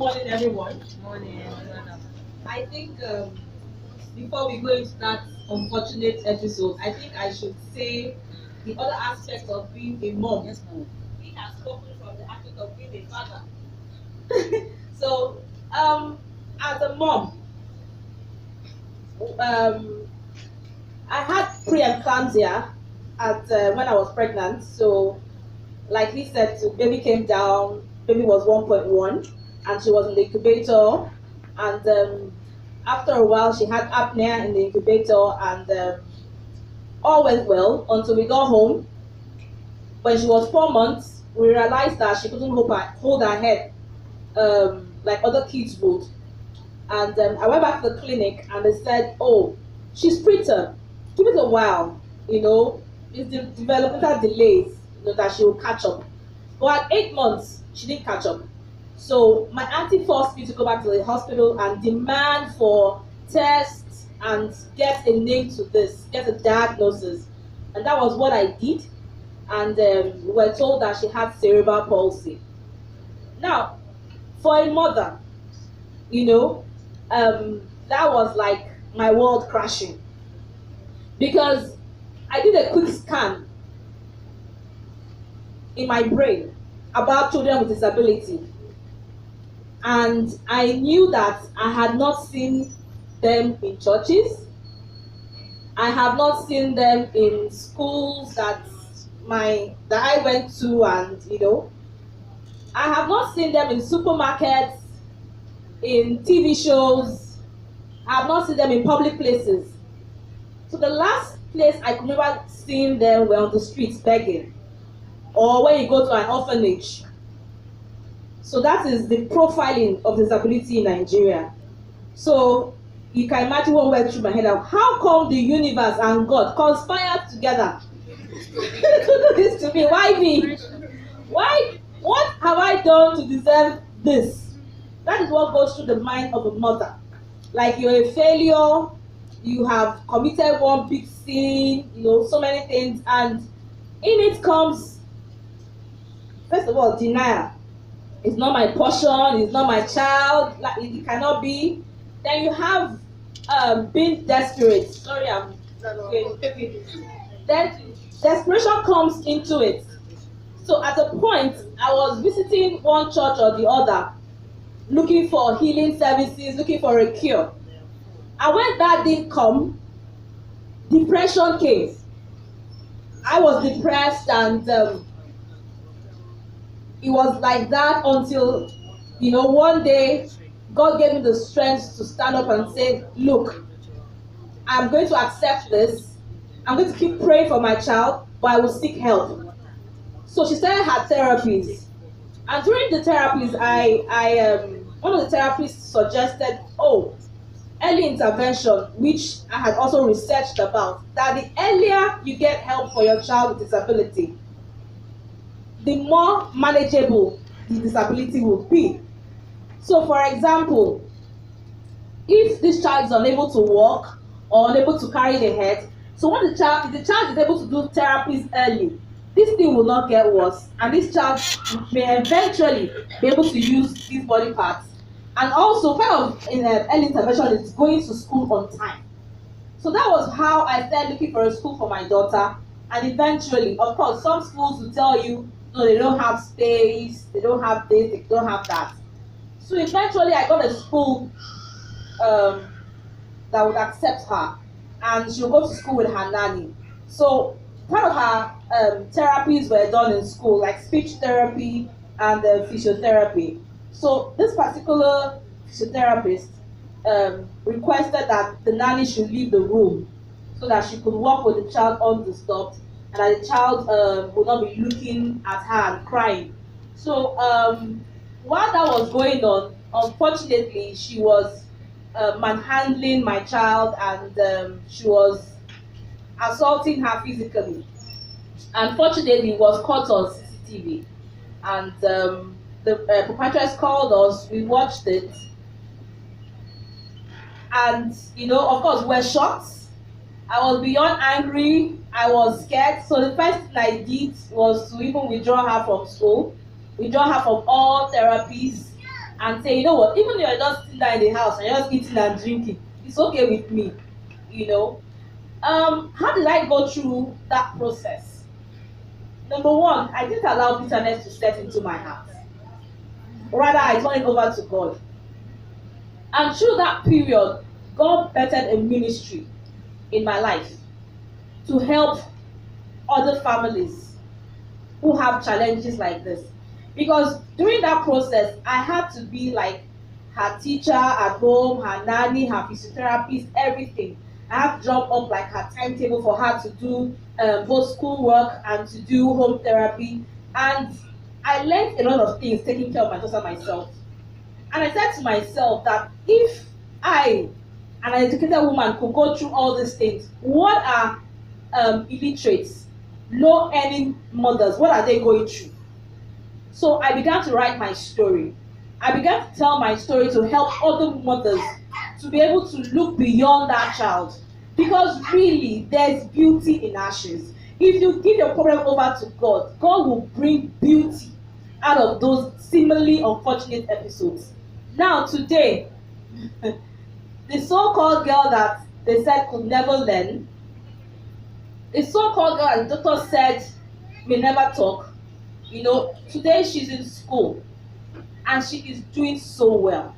morning, everyone. Morning. I think before we go into that unfortunate episode, I think I should say the other aspect of being a mom. Yes, ma'am. He has spoken from the aspect of being a father. So, as a mom, um, I had preeclampsia at when I was pregnant. So, like he said, so baby came down. Baby was 1.1, and she was in the incubator. And after a while, she had apnea in the incubator, and all went well until we got home. When she was 4 months, we realized that she couldn't hold her head like other kids would. And I went back to the clinic, and they said, "Oh, she's preterm. Give it a while. It's the developmental delays, that she will catch up." But at 8 months, she didn't catch up. So my auntie forced me to go back to the hospital and demand for tests and get a name to this, get a diagnosis. And that was what I did. And we were told that she had cerebral palsy. Now, for a mother, that was like my world crashing. Because I did a quick scan in my brain about children with disability. And I knew that I had not seen them in churches. I have not seen them in schools that I went to, and I have not seen them in supermarkets, in TV shows. I have not seen them in public places. So the last place I could remember seeing them were on the streets begging, or when you go to an orphanage. So that is the profiling of disability in Nigeria. So you can imagine what went through my head. How come the universe and God conspired together to do this to me? Why me? Why? What have I done to deserve this? That is what goes through the mind of a mother. Like, you're a failure, you have committed one big sin, so many things, and in it comes, first of all, denial. It's not my portion, it's not my child, like, it cannot be. Then you have being desperate. Sorry, I'm okay. Then desperation comes into it. So at a point, I was visiting one church or the other, looking for healing services, looking for a cure. And when that didn't come, depression came. I was depressed, and it was like that until, one day, God gave me the strength to stand up and say, "Look, I'm going to accept this. I'm going to keep praying for my child, but I will seek help." So she started her therapies. And during the therapies, one of the therapists suggested, early intervention, which I had also researched about, that the earlier you get help for your child with disability, the more manageable the disability will be. So, for example, if this child is unable to walk or unable to carry the head, so if the child is able to do therapies early, this thing will not get worse, and this child may eventually be able to use these body parts. And also, part of early intervention is going to school on time. So that was how I started looking for a school for my daughter. And eventually, of course, some schools will tell you, no, they don't have space, they don't have this, they don't have that. So eventually, I got a school that would accept her, and she'll go to school with her nanny. So part of her therapies were done in school, like speech therapy and physiotherapy. So this particular physiotherapist requested that the nanny should leave the room so that she could work with the child undisturbed, and that the child would not be looking at her and crying. So while that was going on, unfortunately, she was manhandling my child, and she was assaulting her physically. Unfortunately, it was caught on CCTV, and the proprietress called us. We watched it, and of course, we're shocked. I was beyond angry. I was scared. So the first thing I did was to even withdraw her from school, withdraw her from all therapies, and say, you know what, even if you're just sitting there in the house and you're just eating and drinking, it's okay with me, you know. How did I go through that process? Number one, I didn't allow bitterness to set into my heart. Rather, I turned it over to God. And through that period, God bettered a ministry in my life to help other families who have challenges like this. Because during that process, I had to be like her teacher at home, her nanny, her physiotherapist, everything. I had to drop up like her timetable for her to do both school work and to do home therapy. And I learned a lot of things taking care of my daughter myself. And I said to myself that if I, an educated woman, could go through all these things, what are illiterates, low earning mothers, what are they going through? So I began to write my story. I began to tell my story to help other mothers to be able to look beyond that child. Because really, there's beauty in ashes. If you give your problem over to God, God will bring beauty out of those seemingly unfortunate episodes. Now, today, the so-called girl that they said could never learn, the so-called girl that the doctor said may never talk, you know, today she's in school and she is doing so well.